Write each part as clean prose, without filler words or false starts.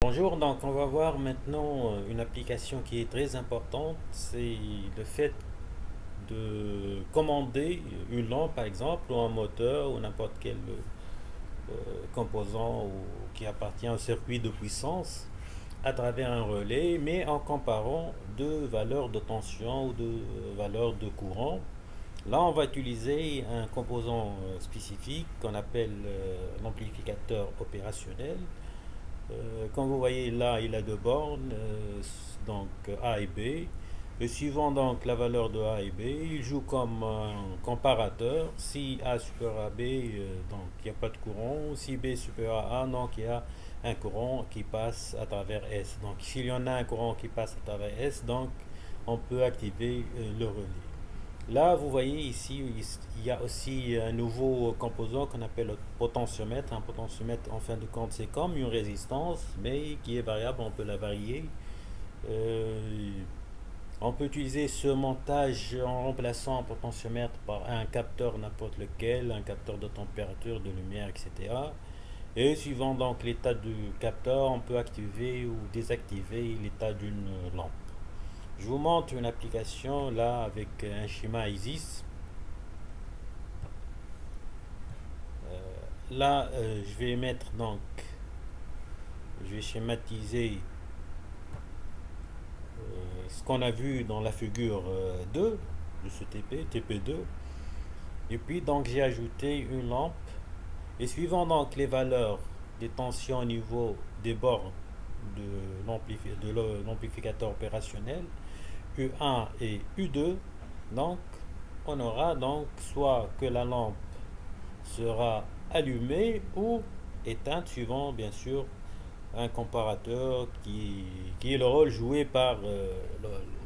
Bonjour, donc on va voir maintenant une application qui est très importante, c'est le fait de commander une lampe par exemple, ou un moteur, ou n'importe quel composant qui appartient au circuit de puissance à travers un relais, mais en comparant deux valeurs de tension ou de valeurs de courant. Là, on va utiliser un composant spécifique qu'on appelle l'amplificateur opérationnel. Comme vous voyez là, il a deux bornes, donc A et B. Et suivant donc la valeur de A et B, il joue comme un comparateur. Si A supérieur à B, donc il n'y a pas de courant. Si B supérieur à A, donc il y a un courant qui passe à travers S. Donc s'il y en a un courant qui passe à travers S, donc on peut activer le relais. Là, vous voyez ici, il y a aussi un nouveau composant qu'on appelle le potentiomètre. Un potentiomètre, en fin de compte, c'est comme une résistance, mais qui est variable, on peut la varier. Euh, on peut utiliser ce montage en remplaçant un potentiomètre par un capteur n'importe lequel, un capteur de température, de lumière, etc. Et suivant donc l'état du capteur, on peut activer ou désactiver l'état d'une lampe. Je vous montre une application là avec un schéma ISIS. Là, je vais mettre donc, je vais schématiser ce qu'on a vu dans la figure 2 de ce TP2. Et puis donc j'ai ajouté une lampe. Et suivant donc les valeurs des tensions au niveau des bornes de l'amplificateur opérationnel, U1 et U2, donc on aura donc soit que la lampe sera allumée ou éteinte suivant bien sûr un comparateur qui est le rôle joué par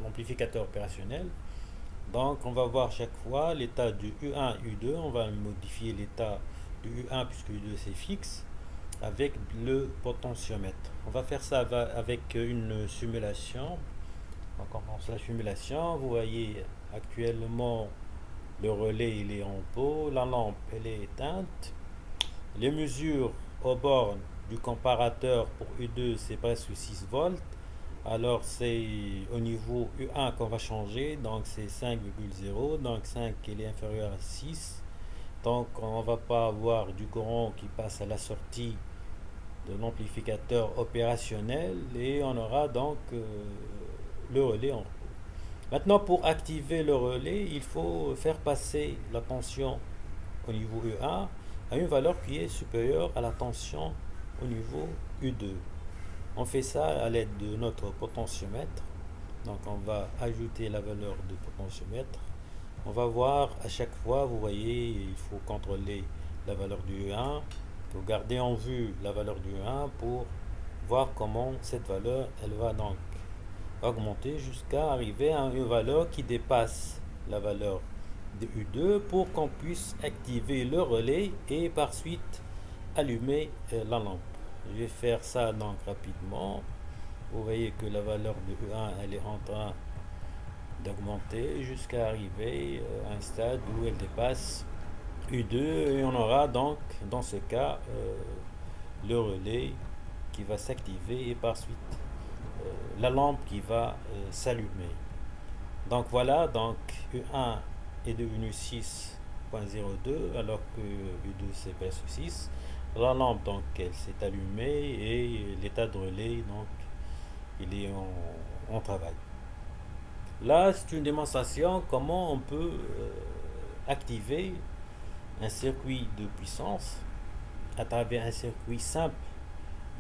l'amplificateur opérationnel. Donc on va voir chaque fois l'état du U1 U2, on va modifier l'état du U1 puisque U2 c'est fixe avec le potentiomètre. On va faire ça avec une simulation. On commence la simulation, vous voyez actuellement le relais il est en pot, la lampe elle est éteinte. Les mesures aux bornes du comparateur pour U2 c'est presque 6 volts. Alors c'est au niveau U1 qu'on va changer, donc c'est 5,0, donc 5 il est inférieur à 6. Donc on ne va pas avoir du courant qui passe à la sortie de l'amplificateur opérationnel et on aura donc le relais en haut. Maintenant pour activer le relais, il faut faire passer la tension au niveau U1 à une valeur qui est supérieure à la tension au niveau U2. On fait ça à l'aide de notre potentiomètre. Donc on va ajouter la valeur du potentiomètre. On va voir à chaque fois, vous voyez, il faut contrôler la valeur du U1. Il faut garder en vue la valeur du U1 pour voir comment cette valeur elle va donc augmenter jusqu'à arriver à une valeur qui dépasse la valeur de U2 pour qu'on puisse activer le relais et par suite allumer la lampe. Je vais faire ça donc rapidement. Vous voyez que la valeur de E1 elle est en train d'augmenter jusqu'à arriver à un stade où elle dépasse U2 et on aura donc dans ce cas le relais qui va s'activer et par suite la lampe qui va s'allumer. Donc voilà, donc U1 est devenu 6.02 alors que U2 c'est presque 6. La lampe donc elle s'est allumée et l'état de relais donc il est en travail. Là c'est une démonstration comment on peut activer un circuit de puissance à travers un circuit simple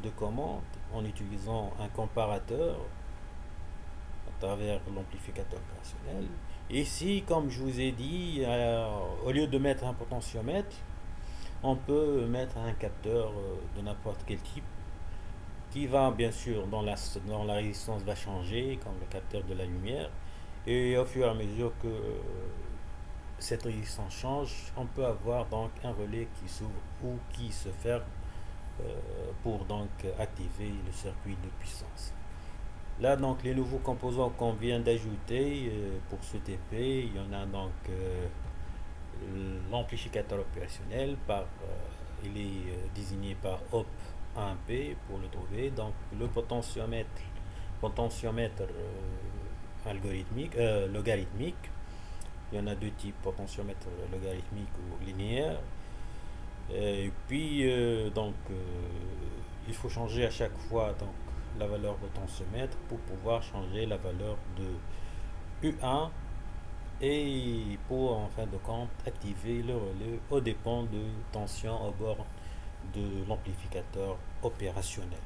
de commande en utilisant un comparateur à travers l'amplificateur opérationnel. Ici, comme je vous ai dit, au lieu de mettre un potentiomètre, on peut mettre un capteur de n'importe quel type qui va bien sûr dans la résistance va changer comme le capteur de la lumière et au fur et à mesure que cette résistance change, on peut avoir donc un relais qui s'ouvre ou qui se ferme pour donc activer le circuit de puissance. Là, donc, les nouveaux composants qu'on vient d'ajouter pour ce TP, il y en a donc l'amplificateur opérationnel, il est désigné par OP A1P pour le trouver. Donc le potentiomètre algorithmique, logarithmique. Il y en a deux types, potentiomètre logarithmique ou linéaire. Et puis il faut changer à chaque fois donc la valeur potentiomètre pour pouvoir changer la valeur de U1 et pour en fin de compte activer le relais au dépend de tension au bord de l'amplificateur opérationnel.